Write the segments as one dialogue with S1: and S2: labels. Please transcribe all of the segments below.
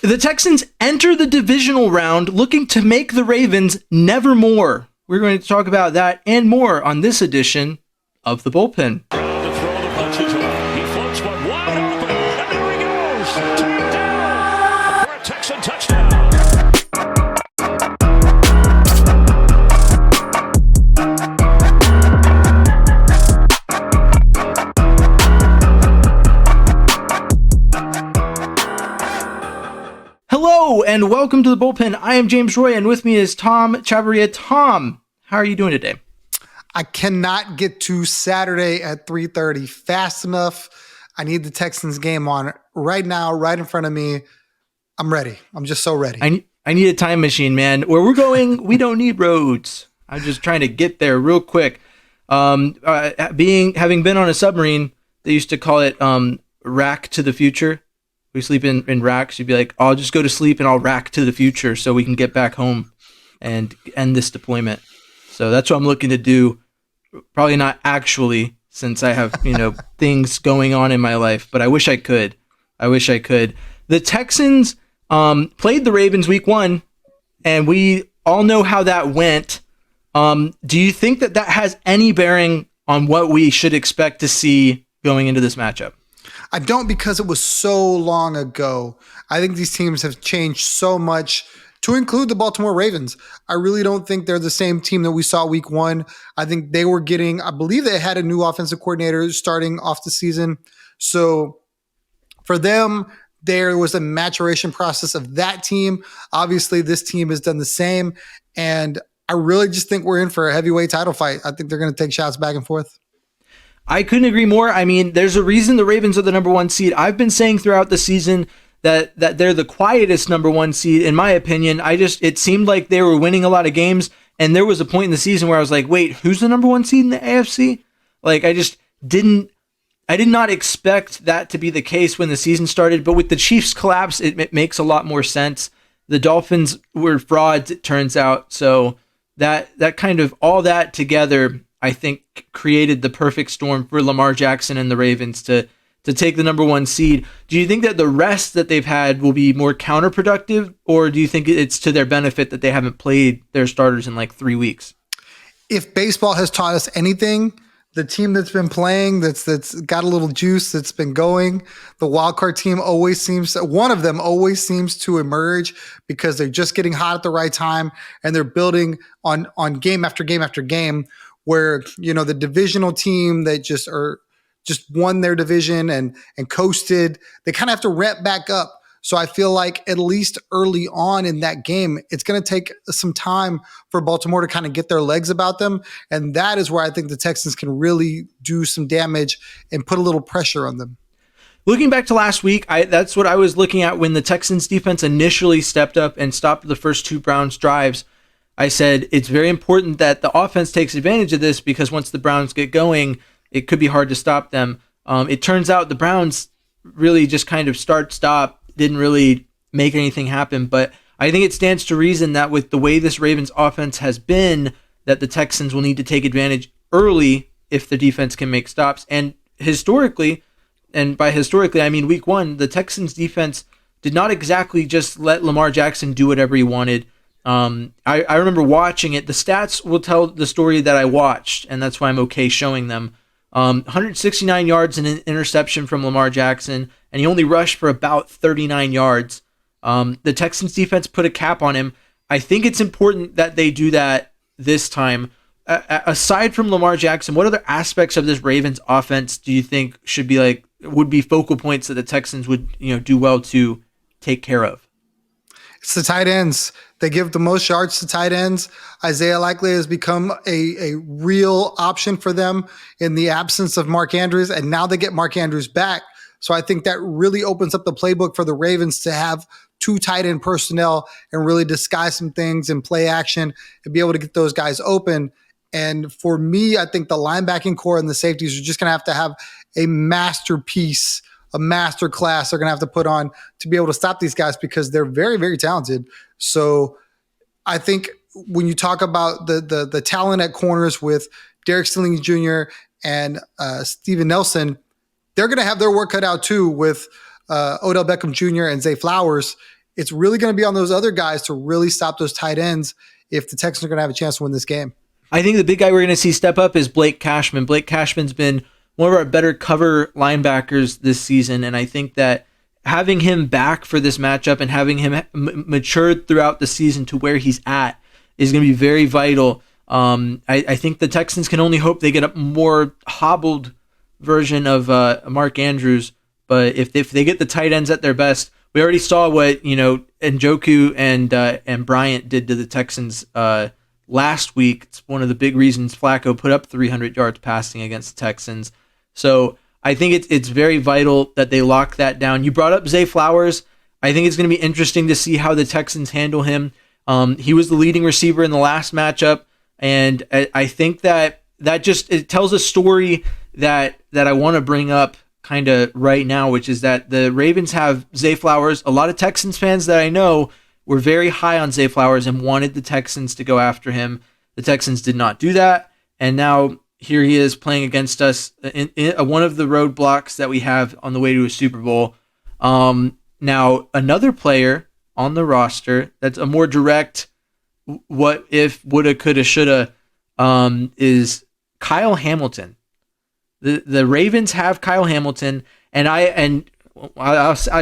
S1: The Texans enter the divisional round looking to make the Ravens nevermore. We're going to talk about that and more on this edition of The Bullpen.
S2: To throw the punches away. He floats one wide open, and there he goes. Touchdown for a Texan touchdown.
S1: Hello and welcome to The Bullpen. I am James Roy, and with me is Tom Chavarria. Tom, how are you doing today?
S3: I cannot get to Saturday at 3:30 fast enough. I need the Texans game on right now, right in front of me. I'm ready. I'm just so ready.
S1: I need a time machine, man. Where we're going, we don't need roads. I'm just trying to get there real quick. Having been on a submarine, they used to call it rack to the future. We sleep in racks. You'd be like, I'll just go to sleep and I'll rack to the future so we can get back home and end this deployment. So that's what I'm looking to do. Probably not actually, since I have, things going on in my life, but I wish I could. The Texans played the Ravens week 1, and we all know how that went. Do you think that has any bearing on what we should expect to see going into this matchup?
S3: I don't, because it was so long ago. I think these teams have changed so much, to include the Baltimore Ravens. I really don't think they're the same team that we saw week 1. I think they were I believe they had a new offensive coordinator starting off the season. So for them, there was a maturation process of that team. Obviously, this team has done the same. And I really just think we're in for a heavyweight title fight. I think they're going to take shots back and forth.
S1: I couldn't agree more. I mean, there's a reason the Ravens are the number 1 seed. I've been saying throughout the season that they're the quietest number 1 seed, in my opinion. It seemed like they were winning a lot of games, and there was a point in the season where I was like, wait, who's the number 1 seed in the AFC? Like, I did not expect that to be the case when the season started, but with the Chiefs collapse, it makes a lot more sense. The Dolphins were frauds, it turns out, so that kind of all that together, I think, created the perfect storm for Lamar Jackson and the Ravens to take the number 1 seed. Do you think that the rest that they've had will be more counterproductive, or do you think it's to their benefit that they haven't played their starters in like 3 weeks?
S3: If baseball has taught us anything, the team that's been playing, that's got a little juice, that's been going, the wildcard team one of them always seems to emerge because they're just getting hot at the right time, and they're building on game after game after game, where, the divisional team that just won their division and coasted, they kind of have to ramp back up. So I feel like at least early on in that game, it's going to take some time for Baltimore to kind of get their legs about them. And that is where I think the Texans can really do some damage and put a little pressure on them.
S1: Looking back to last week, that's what I was looking at when the Texans defense initially stepped up and stopped the first 2 Browns drives. I said it's very important that the offense takes advantage of this, because once the Browns get going, it could be hard to stop them. It turns out the Browns really just kind of stop, didn't really make anything happen. But I think it stands to reason that with the way this Ravens offense has been, that the Texans will need to take advantage early if the defense can make stops. And historically, and by historically, I mean week 1, the Texans defense did not exactly just let Lamar Jackson do whatever he wanted. I remember watching it. The stats will tell the story that I watched, and that's why I'm okay showing them. 169 yards and an interception from Lamar Jackson, and he only rushed for about 39 yards. The Texans defense put a cap on him. I think it's important that they do that this time. Aside from Lamar Jackson, what other aspects of this Ravens offense do you think would be focal points that the Texans would, do well to take care of?
S3: It's the tight ends. They give the most yards to tight ends. Isaiah Likely has become a real option for them in the absence of Mark Andrews, and now they get Mark Andrews back. So I think that really opens up the playbook for the Ravens to have 2 tight end personnel and really disguise some things and play action and be able to get those guys open. And for me, I think the linebacking core and the safeties are just going to have a masterpiece, a master class they're going to have to put on to be able to stop these guys, because they're very, very talented. So I think when you talk about the talent at corners with Derek Stilling Jr. and Steven Nelson, they're going to have their work cut out too with Odell Beckham Jr. and Zay Flowers. it's really going to be on those other guys to really stop those tight ends if the Texans are going to have a chance to win this game.
S1: I think the big guy we're going to see step up is Blake Cashman. Blake Cashman's been one of our better cover linebackers this season, and I think that having him back for this matchup and having him matured throughout the season to where he's at is going to be very vital. I think the Texans can only hope they get a more hobbled version of Mark Andrews, but if they get the tight ends at their best, we already saw what Njoku and Bryant did to the Texans last week. It's one of the big reasons Flacco put up 300 yards passing against the Texans. So I think it's very vital that they lock that down. You brought up Zay Flowers. I think it's going to be interesting to see how the Texans handle him. He was the leading receiver in the last matchup, and I think that just it tells a story that I want to bring up kind of right now, which is that the Ravens have Zay Flowers. A lot of Texans fans that I know were very high on Zay Flowers and wanted the Texans to go after him. The Texans did not do that, and now here he is playing against us in one of the roadblocks that we have on the way to a Super Bowl. Now, another player on the roster that's a more direct what if, woulda, coulda, shoulda is Kyle Hamilton. The Ravens have Kyle Hamilton, and I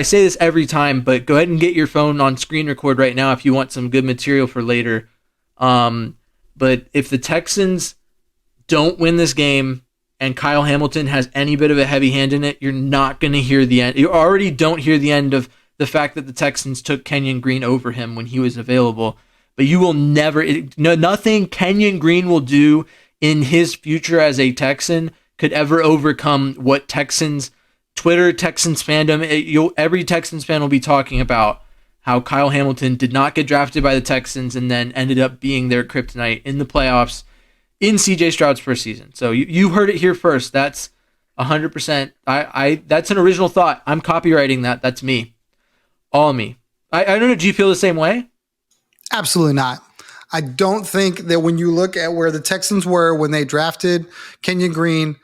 S1: say this every time, but go ahead and get your phone on screen record right now if you want some good material for later. But if the Texans don't win this game and Kyle Hamilton has any bit of a heavy hand in it, you're not going to hear the end. You already don't hear the end of the fact that the Texans took Kenyon Green over him when he was available. But you will never, nothing Kenyon Green will do in his future as a Texan could ever overcome what Texans, Twitter, Texans fandom, every Texans fan will be talking about how Kyle Hamilton did not get drafted by the Texans and then ended up being their kryptonite in the playoffs in CJ Stroud's first season. So you heard it here first. That's 100%. That's an original thought. I'm copywriting that. That's me. All me. I don't know. Do you feel the same way?
S3: Absolutely not. I don't think that when you look at where the Texans were when they drafted Kenyon Green,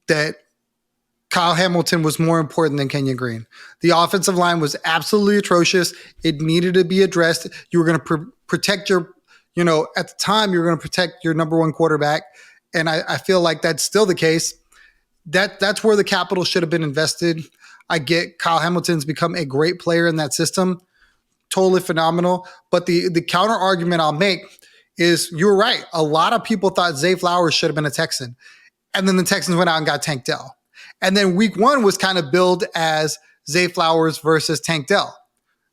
S3: that Kyle Hamilton was more important than Kenyon Green. The offensive line was absolutely atrocious. It needed to be addressed. You were going to protect your, at the time, you were going to protect your number one quarterback. And I feel like that's still the case. That's where the capital should have been invested. I get Kyle Hamilton's become a great player in that system. Totally phenomenal. But the counter argument I'll make is you're right. A lot of people thought Zay Flowers should have been a Texan. And then the Texans went out and got Tank Dell. And then week one was kind of billed as Zay Flowers versus Tank Dell.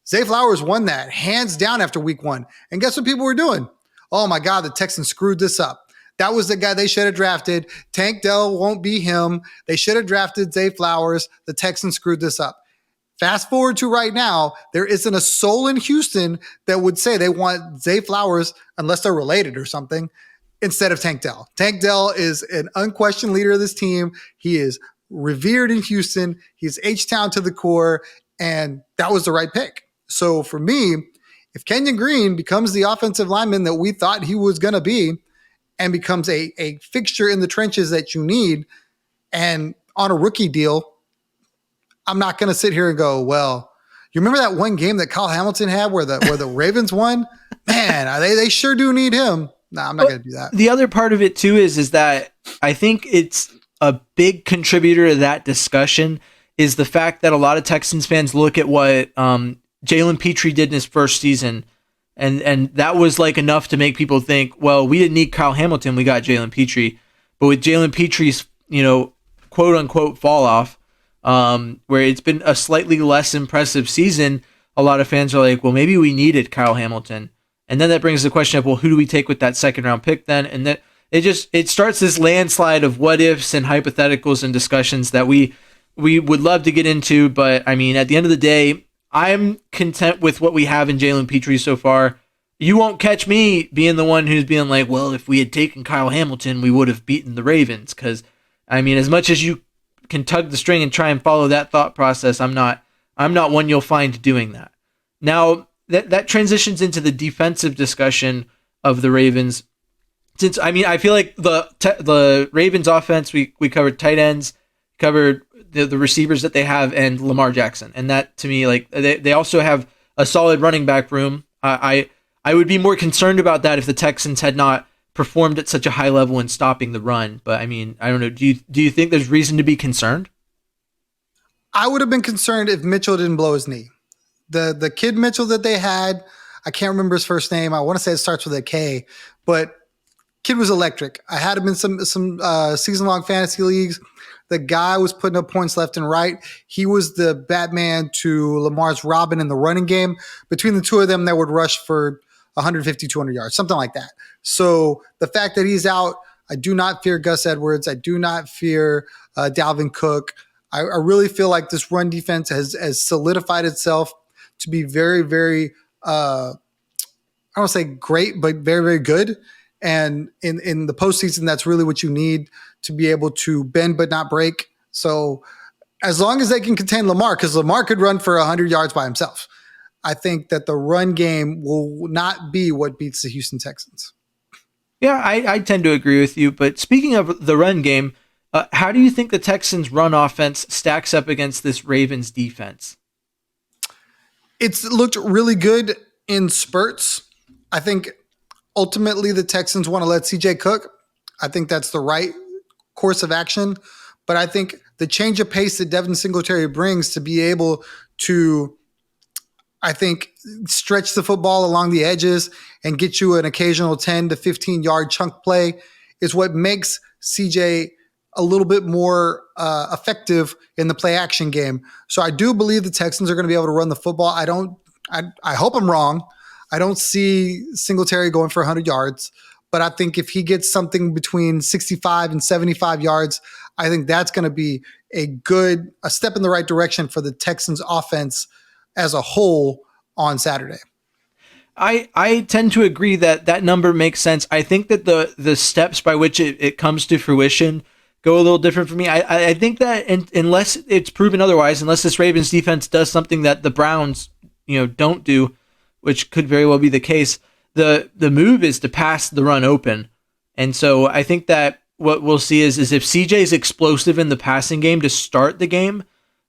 S3: Zay Flowers won that hands down after week one. And guess what people were doing? Oh my God, the Texans screwed this up. That was the guy they should have drafted. Tank Dell won't be him. They should have drafted Zay Flowers. The Texans screwed this up. Fast forward to right now, there isn't a soul in Houston that would say they want Zay Flowers, unless they're related or something, instead of Tank Dell. Tank Dell is an unquestioned leader of this team. He is revered in Houston. He's H-Town to the core, and that was the right pick. So for me, if Kenyon Green becomes the offensive lineman that we thought he was going to be and becomes a fixture in the trenches that you need and on a rookie deal, I'm not going to sit here and go, well, you remember that one game that Kyle Hamilton had where the Ravens won? Man, they sure do need him. No, I'm not going to do that.
S1: The other part of it too is that I think it's a big contributor to that discussion is the fact that a lot of Texans fans look at what Jalen Petrie did in his first season, and that was like enough to make people think, well, we didn't need Kyle Hamilton, we got Jalen Petrie. But with Jalen Petrie's, quote unquote fall off, where it's been a slightly less impressive season, a lot of fans are like, well, maybe we needed Kyle Hamilton. And then that brings the question up, well, who do we take with that second round pick then? And that it starts this landslide of what ifs and hypotheticals and discussions that we would love to get into. But I mean, at the end of the day, I'm content with what we have in Jalen Petrie so far. You won't catch me being the one who's being like, well, if we had taken Kyle Hamilton, we would have beaten the Ravens. Because, I mean, as much as you can tug the string and try and follow that thought process, I'm not one you'll find doing that. Now, that transitions into the defensive discussion of the Ravens. Since, I mean, I feel like the Ravens offense, we covered tight ends, covered the receivers that they have, and Lamar Jackson. And that, to me, like, they also have a solid running back room. I would be more concerned about that if the Texans had not performed at such a high level in stopping the run. But I mean, I don't know. Do you think there's reason to be concerned?
S3: I would have been concerned if Mitchell didn't blow his knee. The kid Mitchell that they had, I can't remember his first name. I want to say it starts with a K, but kid was electric. I had him in some season-long fantasy leagues. The guy was putting up points left and right. He was the Batman to Lamar's Robin in the running game. Between the two of them, they would rush for 150, 200 yards, something like that. So the fact that he's out, I do not fear Gus Edwards. I do not fear Dalvin Cook. I really feel like this run defense has solidified itself to be very, very, I don't want to say great, but very, very good. And in the postseason, that's really what you need to be able to bend but not break. So as long as they can contain Lamar, because Lamar could run for 100 yards by himself, I think that the run game will not be what beats the Houston Texans.
S1: Yeah, I tend to agree with you. But speaking of the run game, how do you think the Texans' run offense stacks up against this Ravens defense?
S3: It's looked really good in spurts. I think ultimately the Texans want to let CJ cook. I think that's the right course of action. But I think the change of pace that Devin Singletary brings to be able to, I think, stretch the football along the edges and get you an occasional 10 to 15 yard chunk play is what makes CJ a little bit more effective in the play action game. So I do believe the Texans are going to be able to run the football. I hope I'm wrong. I don't see Singletary going for 100 yards, but I think if he gets something between 65 and 75 yards, I think that's going to be a step in the right direction for the Texans offense as a whole on Saturday.
S1: I tend to agree that number makes sense. I think that the steps by which it comes to fruition go a little different for me. I think that unless it's proven otherwise, unless this Ravens defense does something that the Browns don't do, which could very well be the case, the move is to pass the run open. And so I think that what we'll see is if CJ is explosive in the passing game to start the game,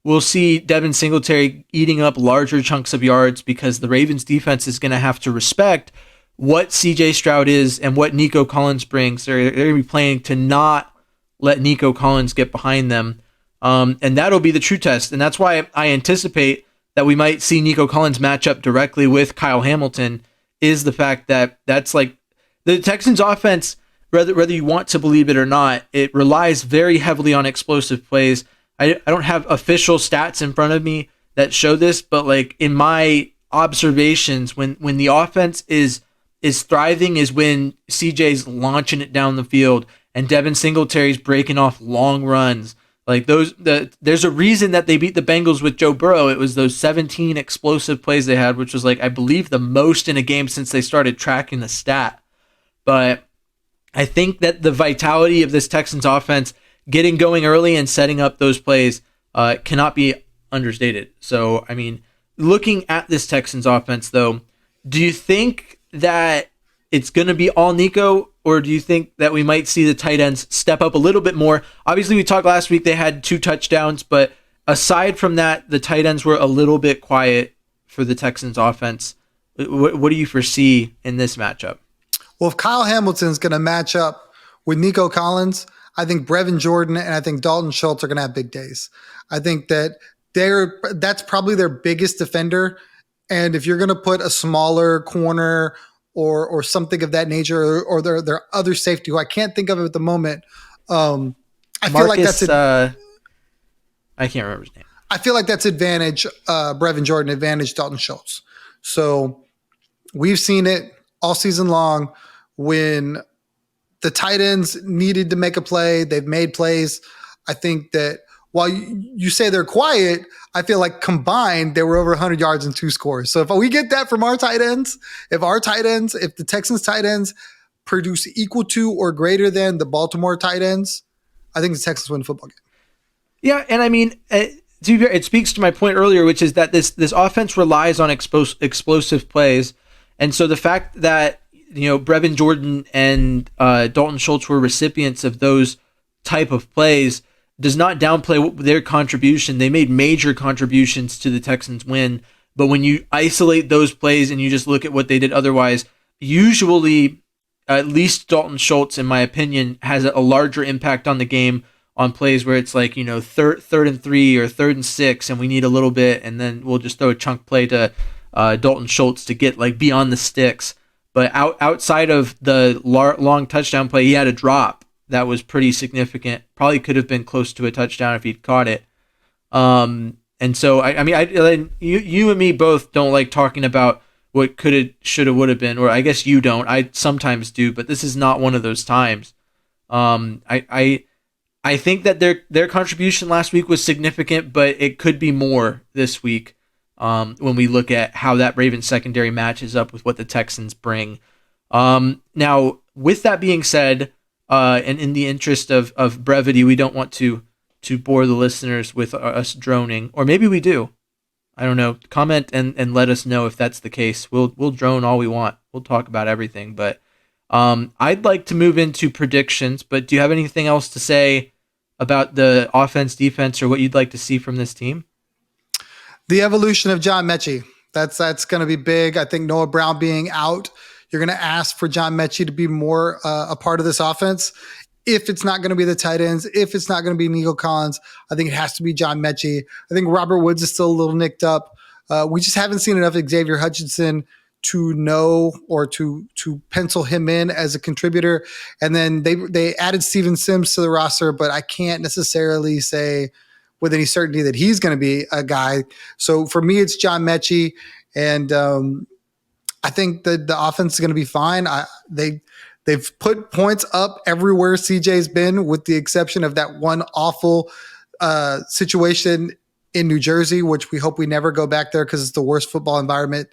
S1: we'll see Devin Singletary eating up larger chunks of yards because the Ravens defense is going to have to respect what CJ Stroud is and what Nico Collins brings. They're going to be playing to not let Nico Collins get behind them. And that'll be the true test. And that's why I anticipate that we might see Nico Collins match up directly with Kyle Hamilton, is the fact that that's like the Texans offense, whether you want to believe it or not, it relies very heavily on explosive plays. I don't have official stats in front of me that show this, but like in my observations, when the offense is thriving is when CJ's launching it down the field and Devin Singletary's breaking off long runs. Like there's a reason that they beat the Bengals with Joe Burrow. It was those 17 explosive plays they had, which was like, I believe, the most in a game since they started tracking the stat. But I think that the vitality of this Texans offense, getting going early and setting up those plays, cannot be understated. So, I mean, looking at this Texans offense, though, do you think that it's going to be all Nico, or do you think that we might see the tight ends step up a little bit more? Obviously, we talked last week, they had 2 touchdowns, but aside from that, the tight ends were a little bit quiet for the Texans offense. What do you foresee in this matchup?
S3: Well, if Kyle Hamilton's going to match up with Nico Collins, I think Brevin Jordan and I think Dalton Schultz are going to have big days. I think that that's probably their biggest defender. And if you're going to put a smaller corner or something of that nature, or their other safety, who I can't think of at the moment, I feel like that's
S1: I can't remember his name.
S3: I feel like that's advantage Brevin Jordan, advantage Dalton Schultz. So we've seen it all season long when the tight ends needed to make a play, they've made plays. I think that while you say they're quiet, I feel like combined, they were over 100 yards and 2 scores. So if we get that from our tight ends, if the Texans tight ends produce equal to or greater than the Baltimore tight ends, I think the Texans win the football game.
S1: Yeah, and I mean, it speaks to my point earlier, which is that this offense relies on explosive plays. And so the fact that Brevin Jordan and Dalton Schultz were recipients of those type of plays does not downplay their contribution. They made major contributions to the Texans win, But when you isolate those plays and you just look at what they did otherwise, usually at least Dalton Schultz, in my opinion, has a larger impact on the game on plays where it's like, third and 3 or 3rd and 6, and we need a little bit, and then we'll just throw a chunk play to Dalton Schultz to get like beyond the sticks. But outside of the long touchdown play, he had a drop that was pretty significant. Probably could have been close to a touchdown if he'd caught it. And so you and me both don't like talking about what could have, should have, would have been, or I guess you don't. I sometimes do, but this is not one of those times. I think that their contribution last week was significant, but it could be more this week. When we look at how that Ravens secondary matches up with what the Texans bring. Now, with that being said, and in the interest of brevity, we don't want to bore the listeners with us droning, or maybe we do. I don't know. Comment and let us know if that's the case. We'll drone all we want. We'll talk about everything, but I'd like to move into predictions. But do you have anything else to say about the offense, defense, or what you'd like to see from this team?
S3: The evolution of John Mechie. That's going to be big. I think Noah Brown being out, you're going to ask for John Mechie to be more a part of this offense. If it's not going to be the tight ends, if it's not going to be Nico Collins, I think it has to be John Mechie. I think Robert Woods is still a little nicked up. We just haven't seen enough Xavier Hutchinson to know or to pencil him in as a contributor. And then they added Steven Sims to the roster, but I can't necessarily say with any certainty that he's going to be a guy. So for me, it's John Mechie, and I think that the offense is going to be fine. They've put points up everywhere CJ's been, with the exception of that one awful situation in New Jersey, which we hope we never go back there because it's the worst football environment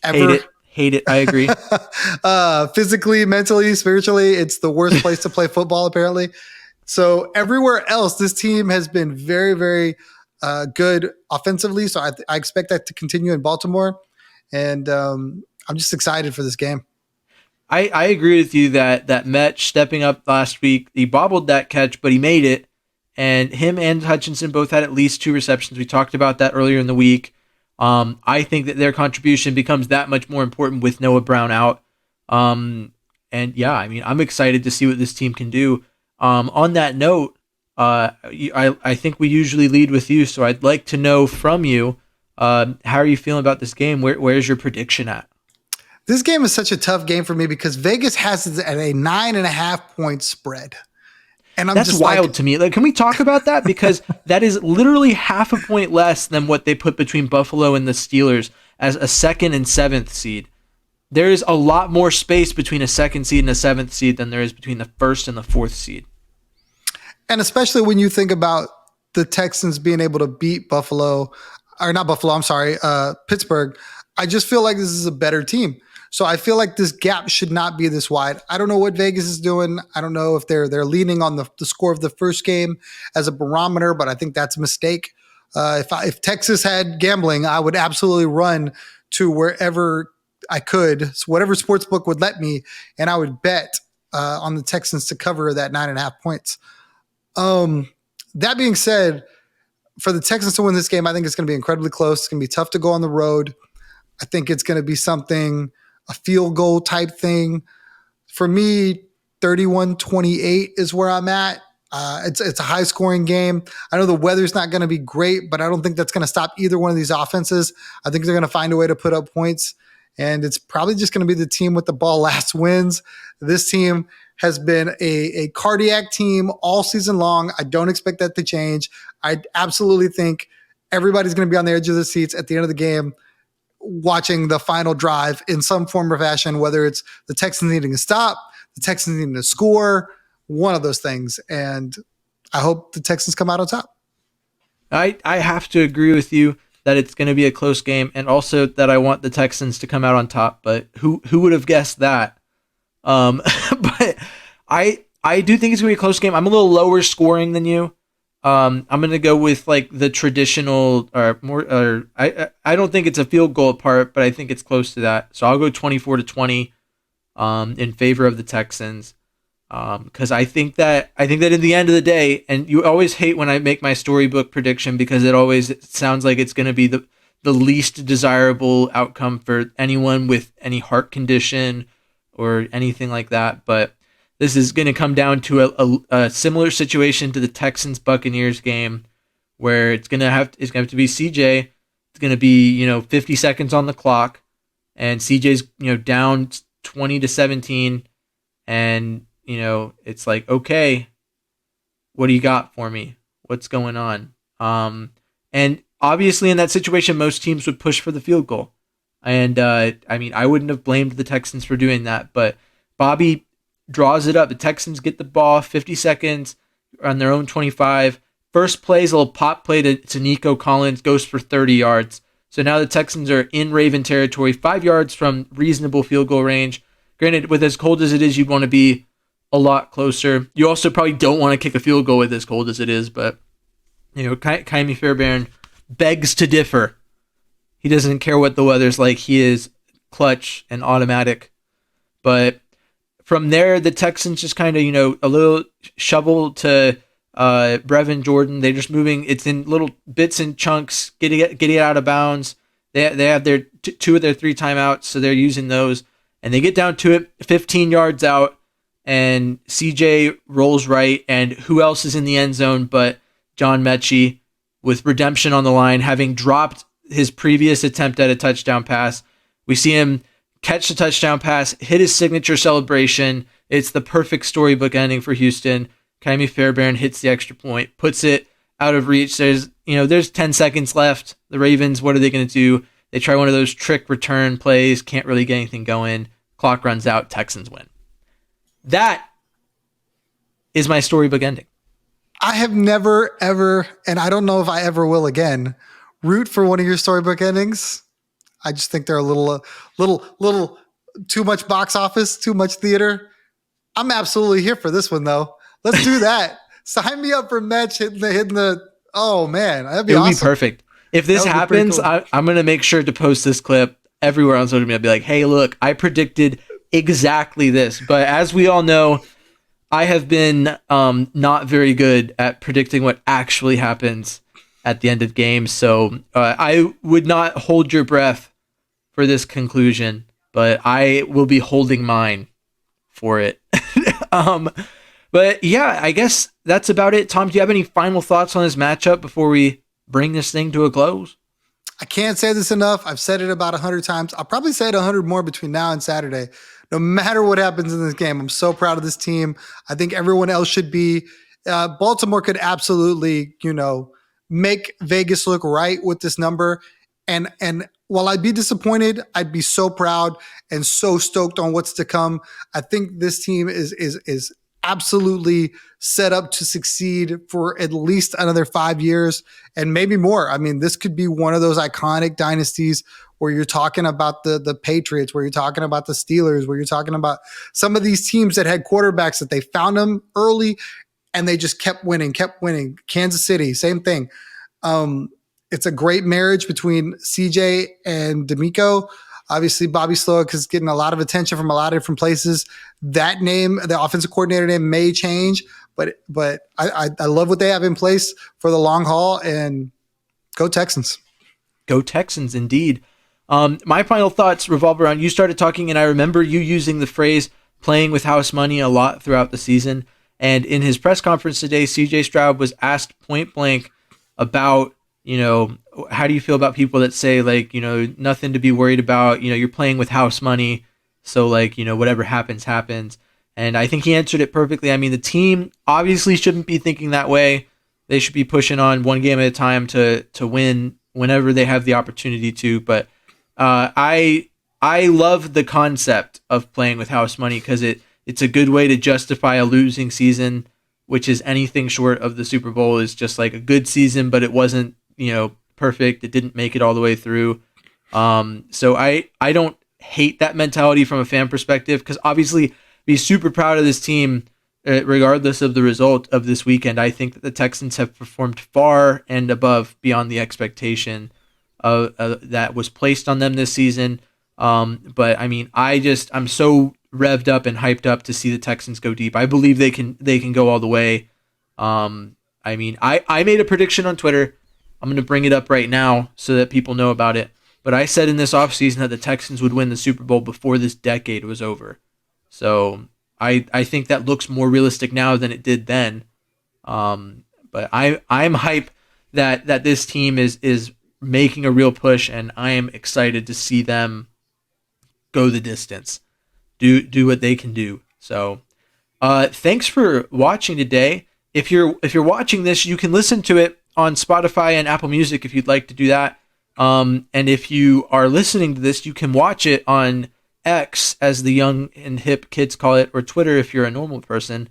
S3: ever.
S1: Hate it. I agree.
S3: Physically, mentally, spiritually, it's the worst place to play football, apparently. So everywhere else, this team has been very, very good offensively. So I expect that to continue in Baltimore. And I'm just excited for this game.
S1: I agree with you that Metch stepping up last week, he bobbled that catch, but he made it. And him and Hutchinson both had at least 2 receptions. We talked about that earlier in the week. I think that their contribution becomes that much more important with Noah Brown out. And yeah, I mean, I'm excited to see what this team can do. On that note, I think we usually lead with you, so I'd like to know from you, how are you feeling about this game? Where's your prediction at?
S3: This game is such a tough game for me because Vegas has it at a 9.5 point spread. And
S1: that's just wild to me. Like, can we talk about that? Because that is literally half a point less than what they put between Buffalo and the Steelers as a 2nd and 7th seed. There is a lot more space between a 2nd seed and a 7th seed than there is between the 1st and the 4th seed.
S3: And especially when you think about the Texans being able to beat Pittsburgh. I just feel like this is a better team. So I feel like this gap should not be this wide. I don't know what Vegas is doing. I don't know if they're leaning on the score of the first game as a barometer, but I think that's a mistake. If Texas had gambling, I would absolutely run to wherever I could, so whatever sports book would let me, and I would bet on the Texans to cover that 9.5 points. That being said, for the Texans to win this game, I think it's going to be incredibly close. It's going to be tough to go on the road. I think it's going to be a field goal type thing. For me, 31-28 is where I'm at. It's a high scoring game. I know the weather's not going to be great, but I don't think that's going to stop either one of these offenses. I think they're going to find a way to put up points, and it's probably just going to be the team with the ball last wins. This team has been a cardiac team all season long. I don't expect that to change. I absolutely think everybody's going to be on the edge of the seats at the end of the game, watching the final drive in some form or fashion, whether it's the Texans needing to stop, the Texans needing to score, one of those things. And I hope the Texans come out on top.
S1: I have to agree with you that it's going to be a close game, and also that I want the Texans to come out on top, but who would have guessed that? But I do think it's going to be a close game. I'm a little lower scoring than you. I'm going to go with like the traditional or more, I don't think it's a field goal part, but I think it's close to that. So I'll go 24-20 in favor of the Texans. Cause I think that in the end of the day, and you always hate when I make my storybook prediction because it always sounds like it's going to be the the least desirable outcome for anyone with any heart condition or anything like that. But this is going to come down to a similar situation to the Texans Buccaneers game, where it's going to have to be CJ. It's going to be 50 seconds on the clock, and CJ's down 20-17, and it's like, okay, what do you got for me? What's going on? And obviously in that situation, most teams would push for the field goal. And I wouldn't have blamed the Texans for doing that, but Bobby draws it up. The Texans get the ball, 50 seconds on their own 25. First play is a little pop play to Nico Collins, goes for 30 yards. So now the Texans are in Raven territory, 5 yards from reasonable field goal range. Granted, with as cold as it is, you'd want to be a lot closer. You also probably don't want to kick a field goal with as cold as it is, but Kaimi Fairbairn begs to differ. He doesn't care what the weather's like. He is clutch and automatic. But from there, the Texans just kind of, a little shovel to Brevin Jordan. They're just moving. It's in little bits and chunks, getting it out of bounds. They have their two of their 3 timeouts, so they're using those. And they get down to it, 15 yards out, and CJ rolls right. And who else is in the end zone but John Mechie, with redemption on the line, having dropped his previous attempt at a touchdown pass. We see him catch the touchdown pass, hit his signature celebration. It's the perfect storybook ending for Houston. Kaimi Fairbairn hits the extra point, puts it out of reach. There's 10 seconds left. The Ravens, what are they going to do? They try one of those trick return plays, can't really get anything going. Clock runs out, Texans win. That is my storybook ending.
S3: I have never, ever, and I don't know if I ever will again, root for one of your storybook endings. I just think they're a little too much box office, too much theater. I'm absolutely here for this one, though. Let's do that. Sign me up for Metch hitting the. Oh man, that'd be awesome. It would
S1: be perfect. If this happens, cool. I'm gonna make sure to post this clip everywhere on social media. I'll be like, hey, look, I predicted exactly this. But as we all know, I have been not very good at predicting what actually happens at the end of games. So I would not hold your breath for this conclusion, but I will be holding mine for it. But yeah, I guess that's about it. Tom, do you have any final thoughts on this matchup before we bring this thing to a close?
S3: I can't say this enough. I've said it about 100 times. I'll probably say it 100 more between now and Saturday. No matter what happens in this game, I'm so proud of this team. I think everyone else should be. Baltimore could absolutely, make Vegas look right with this number. And while I'd be disappointed, I'd be so proud and so stoked on what's to come. I think this team is absolutely set up to succeed for at least another 5 years and maybe more. I mean, this could be one of those iconic dynasties where you're talking about the Patriots, where you're talking about the Steelers, where you're talking about some of these teams that had quarterbacks that they found them early and they just kept winning. Kansas City, same thing. It's a great marriage between CJ and D'Amico. Obviously, Bobby Slowick is getting a lot of attention from a lot of different places. That name, the offensive coordinator name, may change, but I love what they have in place for the long haul. And go Texans!
S1: Go Texans, indeed. My final thoughts revolve around, you started talking, and I remember you using the phrase "playing with house money" a lot throughout the season. And in his press conference today, CJ Stroud was asked point blank about, how do you feel about people that say, like, nothing to be worried about, you're playing with house money, so, like, whatever happens, happens. And I think he answered it perfectly. I mean, the team obviously shouldn't be thinking that way. They should be pushing on one game at a time to win whenever they have the opportunity to. But I love the concept of playing with house money because it's a good way to justify a losing season, which is anything short of the Super Bowl is just like a good season, but it wasn't, perfect. It didn't make it all the way through. So I don't hate that mentality from a fan perspective, because obviously be super proud of this team regardless of the result of this weekend. I think that the Texans have performed far and above beyond the expectation that was placed on them this season. But I mean, I'm so revved up and hyped up to see the Texans go deep. I believe they can go all the way. I mean, I made a prediction on Twitter. I'm going to bring it up right now so that people know about it. But I said in this offseason that the Texans would win the Super Bowl before this decade was over. So I think that looks more realistic now than it did then. But I'm hype that this team is making a real push, and I am excited to see them go the distance, do what they can do. So thanks for watching today. If you're watching this, you can listen to it on Spotify and Apple Music if you'd like to do that. And if you are listening to this, you can watch it on X, as the young and hip kids call it, or Twitter if you're a normal person.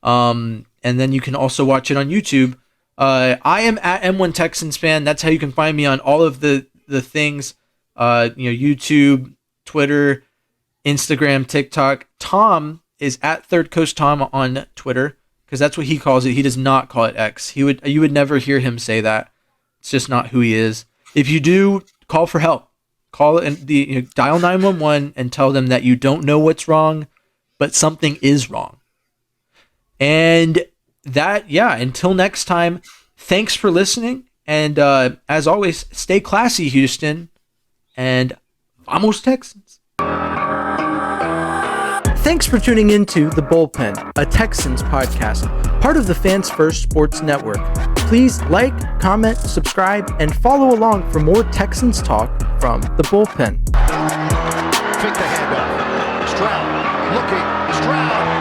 S1: And then you can also watch it on YouTube. I am at M1 Texans fan. That's how you can find me on all of the things. YouTube, Twitter, Instagram, TikTok. Tom is at Third Coast Tom on Twitter, because that's what he calls it. He does not call it X. You would never hear him say that. It's just not who he is. If you do, call for help. Call and dial 911 and tell them that you don't know what's wrong, but something is wrong. And until next time, thanks for listening. And as always, stay classy, Houston. And vamos Texans. Thanks for tuning into The Bullpen, a Texans podcast, part of the Fans First Sports Network. Please like, comment, subscribe, and follow along for more Texans talk from The Bullpen.
S4: Take the handoff. Stroud looking. Stroud.